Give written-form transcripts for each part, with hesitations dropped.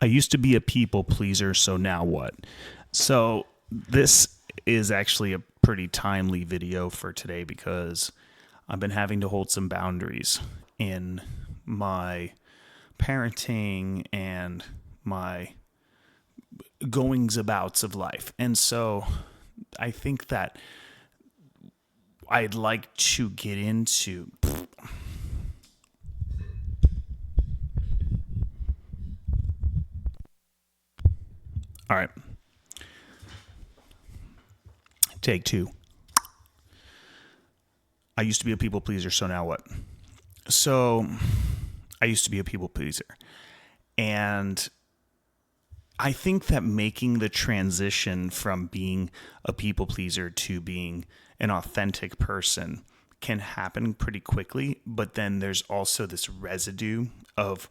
I used to be a people pleaser, so now what? So this is actually a pretty timely video for today because I've been having to hold some boundaries in my parenting and my goings abouts of life. And so I think that I'd like to get into. All right, take two. I used to be a people pleaser, so now what? So I used to be a people pleaser. And I think that making the transition from being a people pleaser to being an authentic person can happen pretty quickly, but then there's also this residue of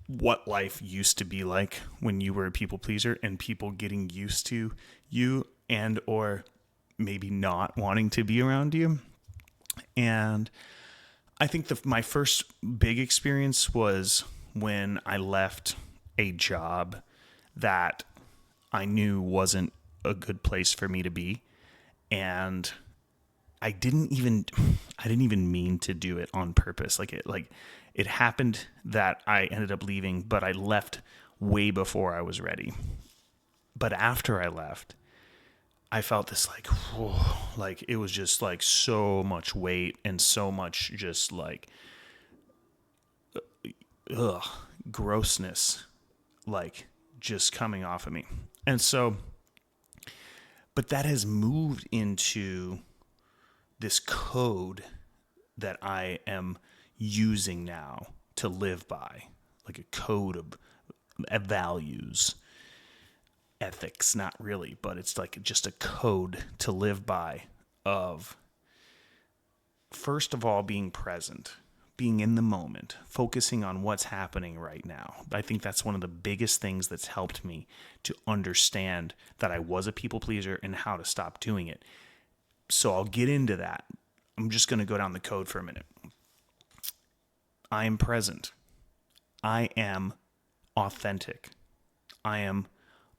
what life used to be like when you were a people pleaser and people getting used to you and or maybe not wanting to be around you. And I think my first big experience was when I left a job that I knew wasn't a good place for me to be, and I didn't even mean to do it on purpose. It happened that I ended up leaving, but I left way before I was ready. But after I left, I felt this like, whoa, like it was just like so much weight and so much just like ugh, grossness, like just coming off of me. And so, but that has moved into this code that I am using now to live by, like a code of values, ethics, not really, but it's like just a code to live by of, first of all, being present, being in the moment, focusing on what's happening right now. I think that's one of the biggest things that's helped me to understand that I was a people pleaser and how to stop doing it. So I'll get into that. I'm just going to go down the code for a minute. I am present. I am authentic. I am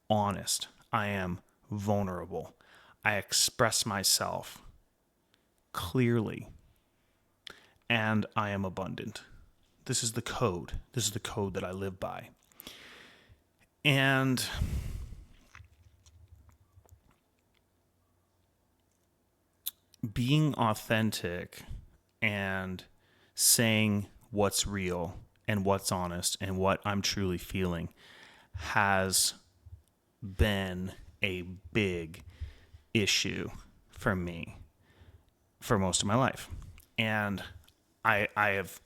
honest. I am vulnerable. I express myself clearly. And I am abundant. This is the code. This is the code that I live by. And being authentic and saying what's real and what's honest and what I'm truly feeling has been a big issue for me for most of my life. And I have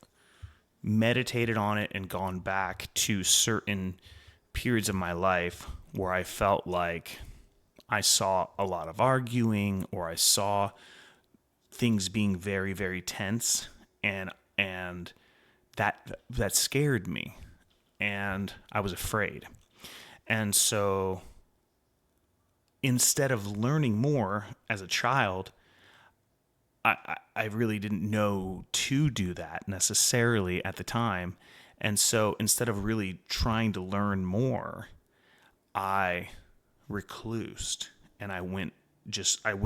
meditated on it and gone back to certain periods of my life where I felt like I saw a lot of arguing or I saw things being very, very tense, and that scared me, and I was afraid. And so instead of learning more as a child, I really didn't know to do that necessarily at the time. And so instead of really trying to learn more, I reclused and I went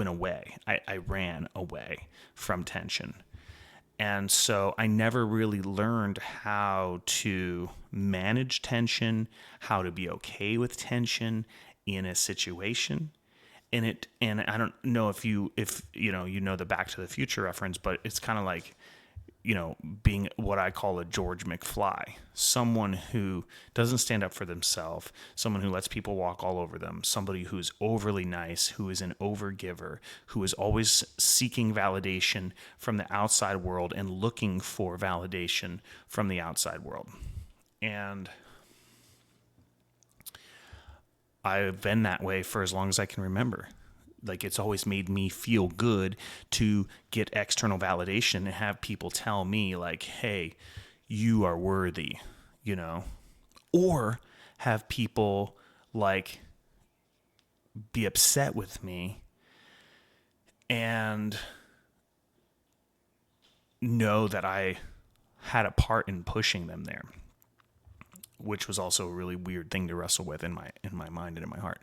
away. I ran away from tension. And so I never really learned how to manage tension, how to be okay with tension in a situation. And I don't know if you know the Back to the Future reference, but it's kind of like, being what I call a George McFly, someone who doesn't stand up for themselves, someone who lets people walk all over them, somebody who's overly nice, who is an overgiver, who is always seeking validation from the outside world and looking for validation from the outside world. And I've been that way for as long as I can remember. Like, it's always made me feel good to get external validation and have people tell me like, hey, you are worthy, or have people like be upset with me and know that I had a part in pushing them there. which was also a really weird thing to wrestle with in my mind and in my heart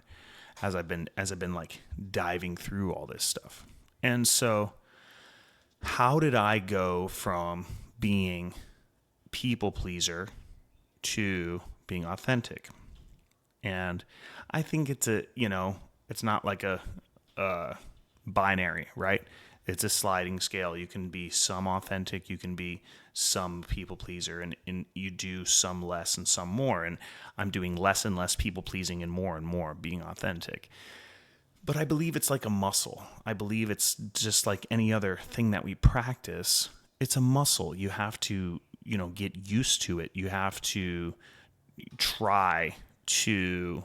as I've been like diving through all this stuff. And so how did I go from being people pleaser to being authentic? And I think it's not like a binary, right? It's a sliding scale. You can be some authentic, you can be some people pleaser, and you do some less and some more. And I'm doing less and less people pleasing and more being authentic. But I believe it's like a muscle. I believe it's just like any other thing that we practice. It's a muscle. You have to, get used to it. You have to try to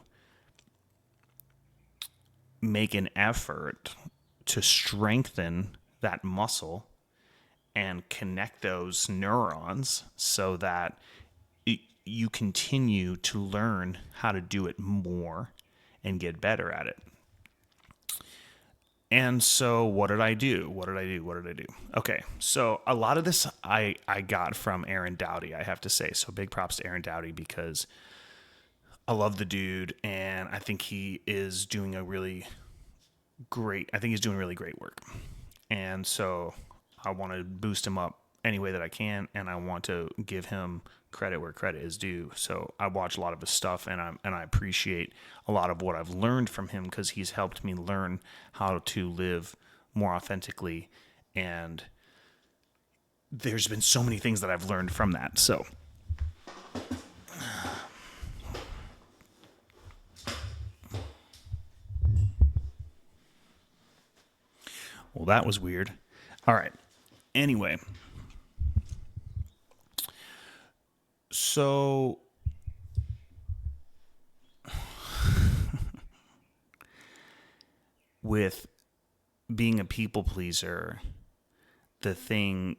make an effort to strengthen that muscle and connect those neurons so that you continue to learn how to do it more and get better at it. And so what did I do? Okay, so a lot of this I got from Aaron Doughty, I have to say. So big props to Aaron Doughty because I love the dude, and I think he is doing really great work. And so I want to boost him up any way that I can, and I want to give him credit where credit is due. So I watch a lot of his stuff, and I appreciate a lot of what I've learned from him because he's helped me learn how to live more authentically. And there's been so many things that I've learned from that. So well, that was weird. All right. Anyway, so with being a people pleaser, the thing,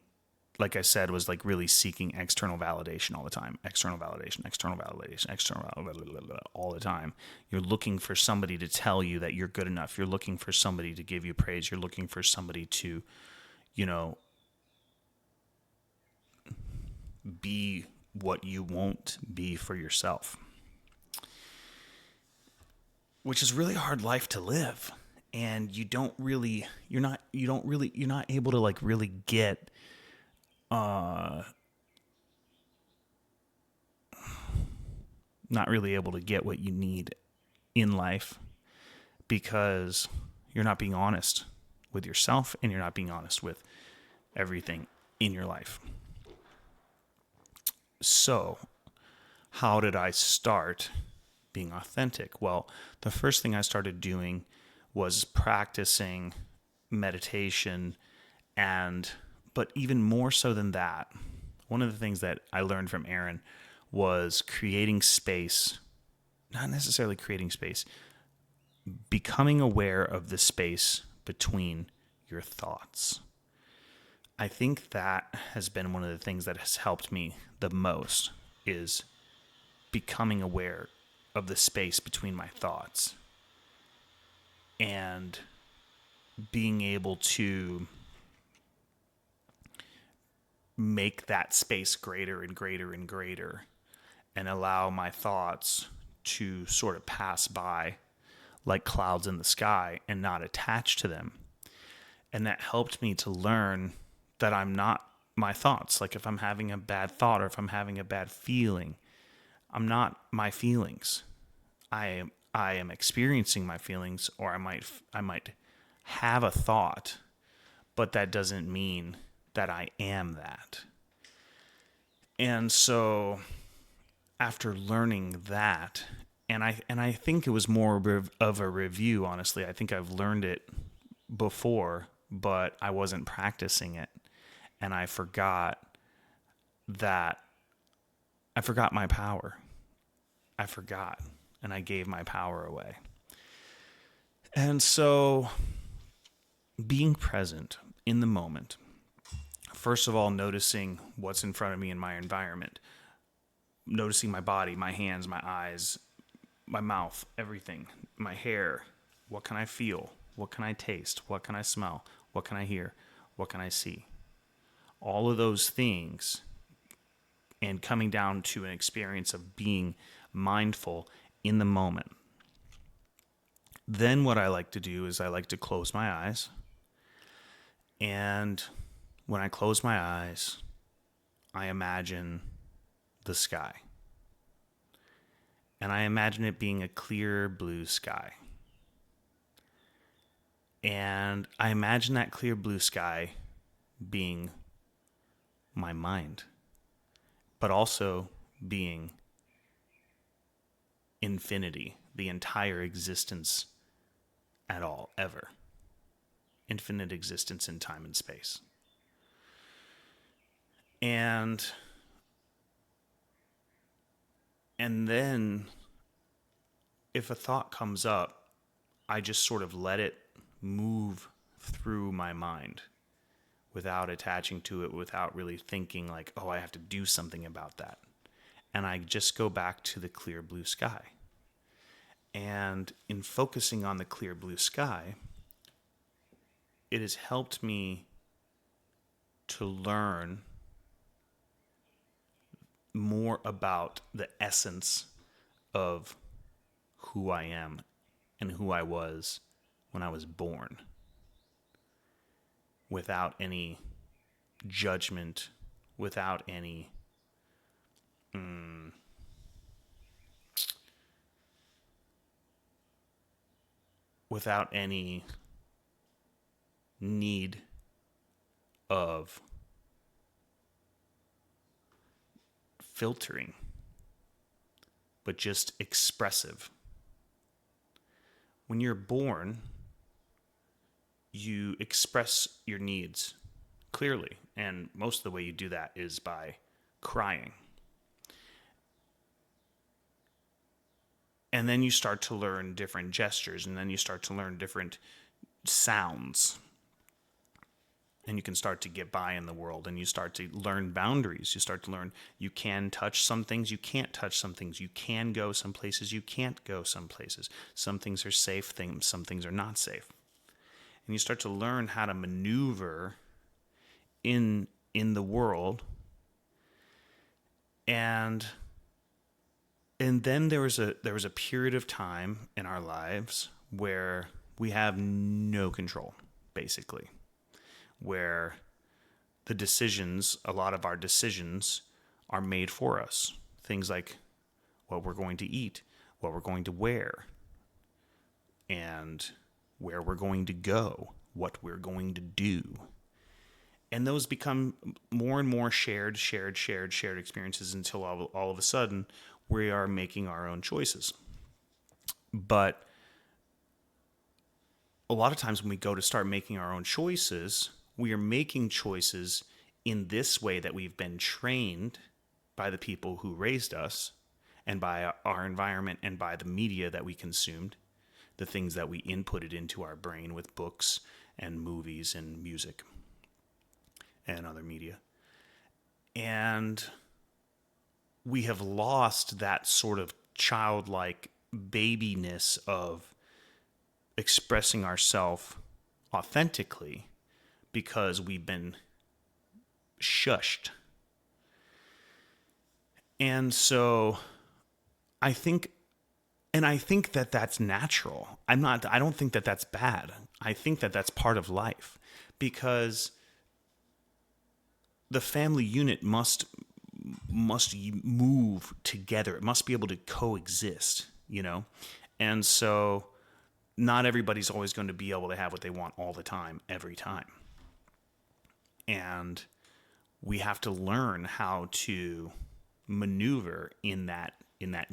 like I said, was like really seeking external validation all the time. External validation, all the time. You're looking for somebody to tell you that you're good enough. You're looking for somebody to give you praise. You're looking for somebody to, be what you won't be for yourself. Which is really hard life to live. And you're not able to like really get not really able to get what you need in life because you're not being honest with yourself and you're not being honest with everything in your life. So, how did I start being authentic? Well, the first thing I started doing was practicing meditation, but even more so than that, one of the things that I learned from Aaron was creating space, not necessarily creating space, becoming aware of the space between your thoughts. I think that has been one of the things that has helped me the most is becoming aware of the space between my thoughts and being able to make that space greater and greater and greater and allow my thoughts to sort of pass by like clouds in the sky and not attach to them. And that helped me to learn that I'm not my thoughts. Like if I'm having a bad thought or if I'm having a bad feeling, I'm not my feelings. I am experiencing my feelings, or I might have a thought, but that doesn't mean that I am that. And so after learning that, and I think it was more of a review, honestly. I think I've learned it before, but I wasn't practicing it. And I forgot my power. I forgot, and I gave my power away. And so being present in the moment, first of all, noticing what's in front of me in my environment, noticing my body, my hands, my eyes, my mouth, everything, my hair. What can I feel? What can I taste? What can I smell? What can I hear? What can I see? All of those things and coming down to an experience of being mindful in the moment. Then what I like to do is I like to close my eyes. And when I close my eyes, I imagine the sky. And I imagine it being a clear blue sky. And I imagine that clear blue sky being my mind, but also being infinity, the entire existence at all, ever. Infinite existence in time and space. And then if a thought comes up, I just sort of let it move through my mind without attaching to it, without really thinking like, oh, I have to do something about that. And I just go back to the clear blue sky. And in focusing on the clear blue sky, it has helped me to learn more about the essence of who I am and who I was when I was born, without any judgment, without any without any need of filtering, but just expressive. When you're born, you express your needs clearly, and most of the way you do that is by crying. And then you start to learn different gestures, and then you start to learn different sounds. And you can start to get by in the world, and you start to learn boundaries. You start to learn you can touch some things, you can't touch some things. You can go some places, you can't go some places. Some things are safe, some things are not safe. And you start to learn how to maneuver in the world. And then there was a period of time in our lives where we have no control, basically. Where a lot of our decisions are made for us. Things like what we're going to eat, what we're going to wear, and where we're going to go, what we're going to do. And those become more and more shared experiences until all of a sudden we are making our own choices. But a lot of times when we go to start making our own choices, we are making choices in this way that we've been trained by the people who raised us and by our environment and by the media that we consumed, the things that we inputted into our brain with books and movies and music and other media. And we have lost that sort of childlike babiness of expressing ourselves authentically because we've been shushed. And so I think that that's natural. I don't think that that's bad. I think that that's part of life, because the family unit must move together. It must be able to coexist, And so not everybody's always going to be able to have what they want all the time, every time. And we have to learn how to maneuver in that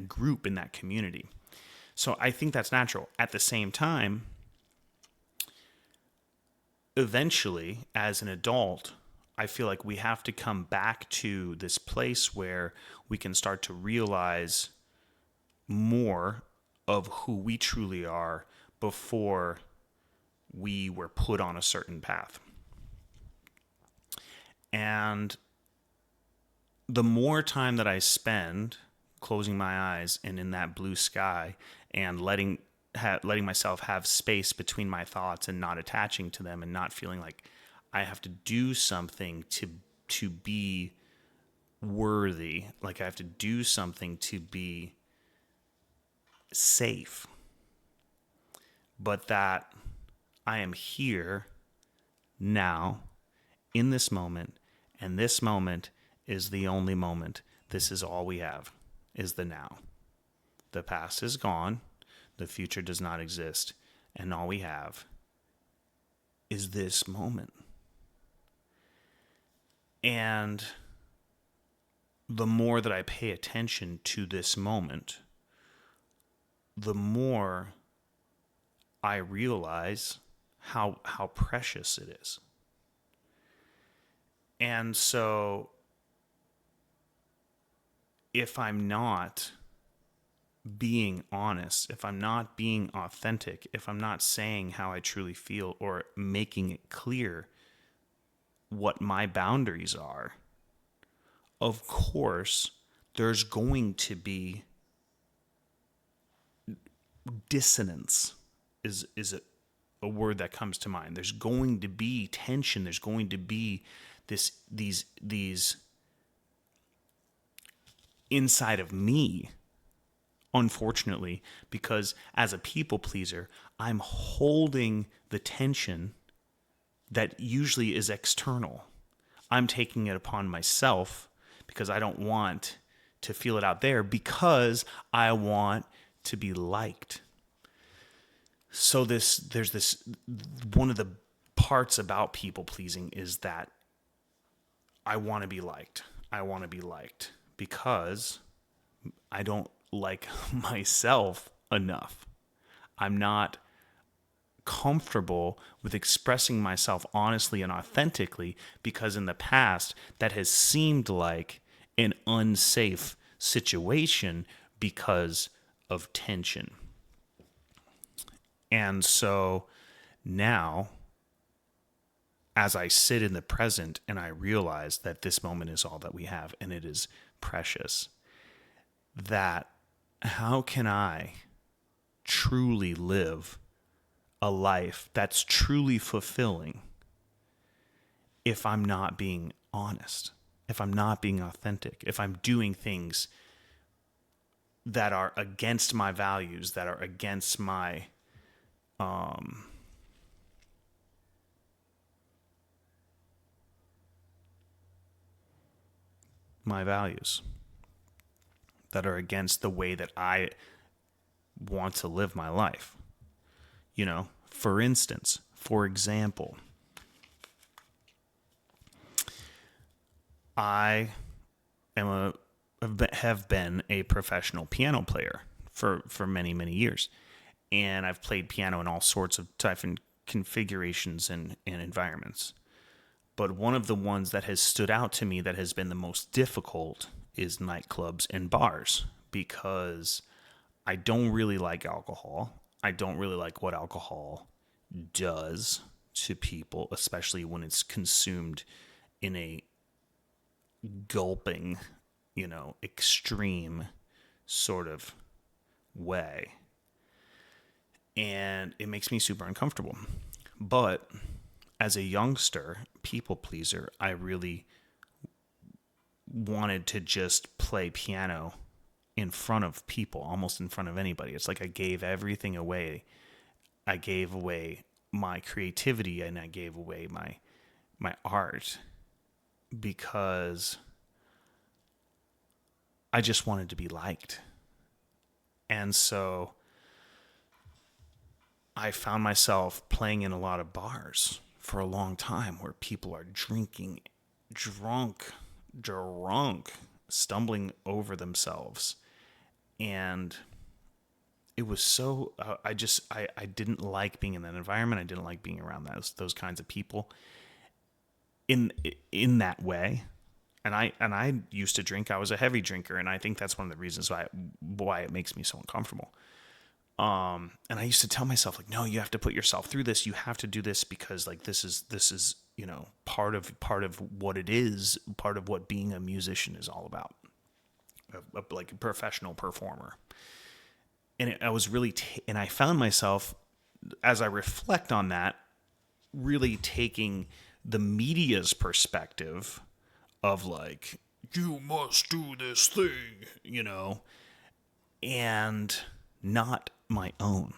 group, in that community. So I think that's natural. At the same time, eventually, as an adult, I feel like we have to come back to this place where we can start to realize more of who we truly are before we were put on a certain path. And the more time that I spend closing my eyes and in that blue sky and letting myself have space between my thoughts and not attaching to them and not feeling like I have to do something to be worthy, like I have to do something to be safe, but that I am here now in this moment, and this moment is the only moment. This is all we have, is the now. The past is gone, the future does not exist, and all we have is this moment. And the more that I pay attention to this moment, the more I realize how precious it is. And so if I'm not being honest, if I'm not being authentic, if I'm not saying how I truly feel or making it clear what my boundaries are, of course, there's going to be dissonance is a word that comes to mind. There's going to be tension. There's going to be these inside of me, unfortunately, because as a people pleaser, I'm holding the tension that usually is external. I'm taking it upon myself because I don't want to feel it out there, because I want to be liked. So there's this, one of the parts about people pleasing is that I want to be liked. I want to be liked because I don't like myself enough. I'm not comfortable with expressing myself honestly and authentically, because in the past that has seemed like an unsafe situation because of tension. And so now, as I sit in the present and I realize that this moment is all that we have and it is precious, that how can I truly live a life that's truly fulfilling if I'm not being honest, if I'm not being authentic, if I'm doing things that are against my values, that are against my my values, that are against the way that I want to live my life. You know, for instance, for example, I have been a professional piano player for many, many years. And I've played piano in all sorts of different configurations and environments. But one of the ones that has stood out to me that has been the most difficult is nightclubs and bars, because I don't really like alcohol. I don't really like what alcohol does to people, especially when it's consumed in a gulping, extreme sort of way. And it makes me super uncomfortable. But as a youngster, people pleaser, I really wanted to just play piano in front of people, almost in front of anybody. It's like I gave everything away. I gave away my creativity and I gave away my art because I just wanted to be liked. And so I found myself playing in a lot of bars for a long time where people are drinking, drunk, stumbling over themselves. And it was so, I didn't like being in that environment. I didn't like being around those kinds of people in that way. And I used to drink. I was a heavy drinker, and I think that's one of the reasons why it makes me so uncomfortable. And I used to tell myself, like, no, you have to put yourself through this. You have to do this because, like, this is part of what it is, part of what being a musician is all about, like a professional performer. And I was really, and I found myself, as I reflect on that, really taking the media's perspective of, like, you must do this thing, and not my own.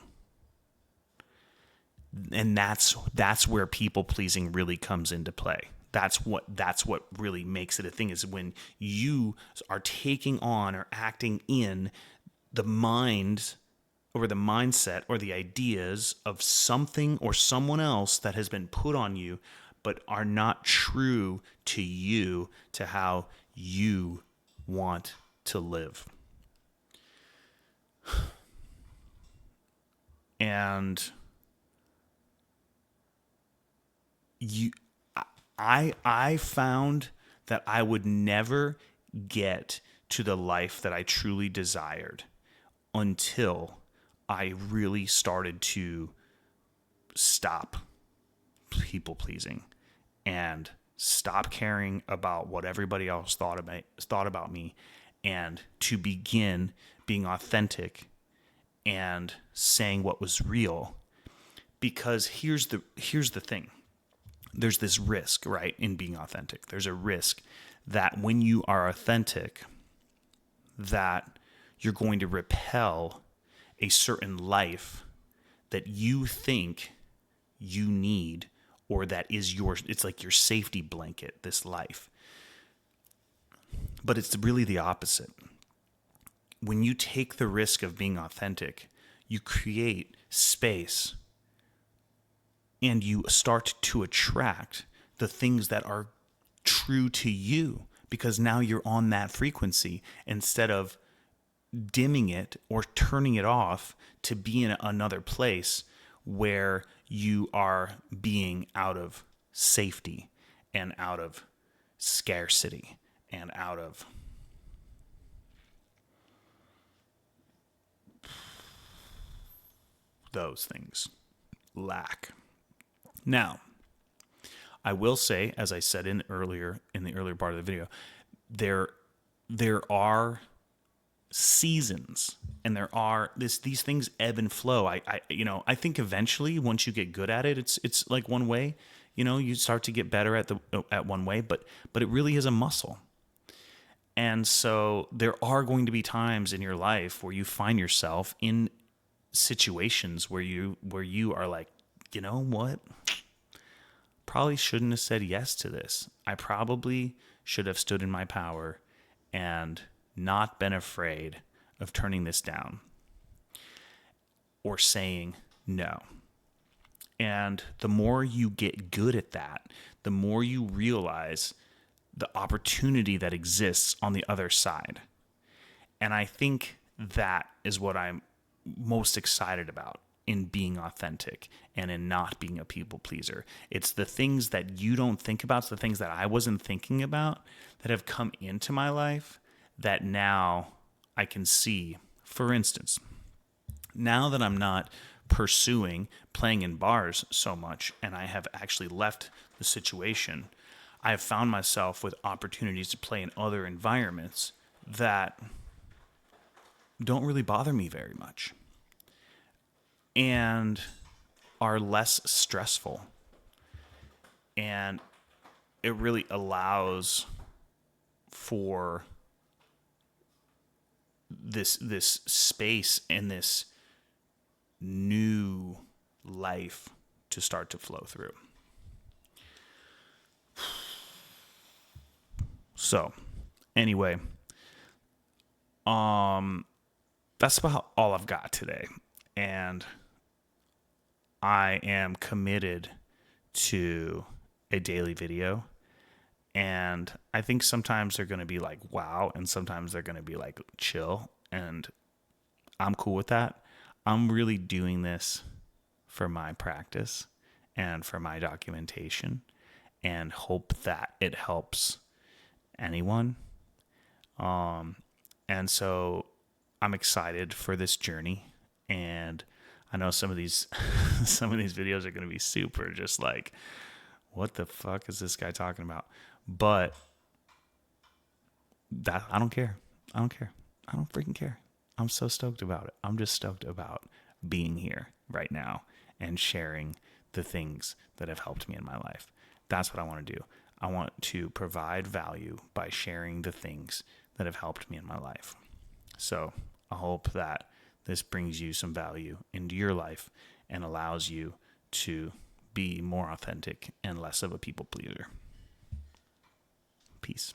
And that's where people pleasing really comes into play. That's what really makes it a thing, is when you are taking on or acting in the mind or the mindset or the ideas of something or someone else that has been put on you, but are not true to you, to how you want to live. And I found that I would never get to the life that I truly desired until I really started to stop people pleasing and stop caring about what everybody else thought about me, and to begin being authentic and saying what was real. Because here's the thing. There's this risk, right, in being authentic. There's a risk that when you are authentic, that you're going to repel a certain life that you think you need, or that is it's like your safety blanket, this life. But it's really the opposite. When you take the risk of being authentic, you create space and you start to attract the things that are true to you, because now you're on that frequency instead of dimming it or turning it off to be in another place where you are being out of safety and out of scarcity and out of those things. Lack. Now, I will say, as I said in the earlier part of the video, there are seasons, and there are these things ebb and flow. I think eventually, once you get good at it, it's like one way. You start to get better at one way, but it really is a muscle. And so there are going to be times in your life where you find yourself in situations where you are like, you know what? Probably shouldn't have said yes to this. I probably should have stood in my power and not been afraid of turning this down or saying no. And the more you get good at that, the more you realize the opportunity that exists on the other side. And I think that is what I'm most excited about in being authentic and in not being a people pleaser. It's the things that you don't think about, it's the things that I wasn't thinking about that have come into my life that now I can see. For instance, now that I'm not pursuing playing in bars so much, and I have actually left the situation, I have found myself with opportunities to play in other environments that don't really bother me very much and are less stressful. And it really allows for this space and this new life to start to flow through. So, anyway, that's about all I've got today. And I am committed to a daily video. And I think sometimes they're going to be like, wow, and sometimes they're going to be like, chill. And I'm cool with that. I'm really doing this for my practice and for my documentation, and hope that it helps anyone. And so I'm excited for this journey. And I know some of these videos are going to be super just like, what the fuck is this guy talking about? But that I don't care. I don't freaking care. I'm so stoked about it. I'm just stoked about being here right now and sharing the things that have helped me in my life. That's what I want to do. I want to provide value by sharing the things that have helped me in my life. So I hope that this brings you some value into your life and allows you to be more authentic and less of a people pleaser. Peace.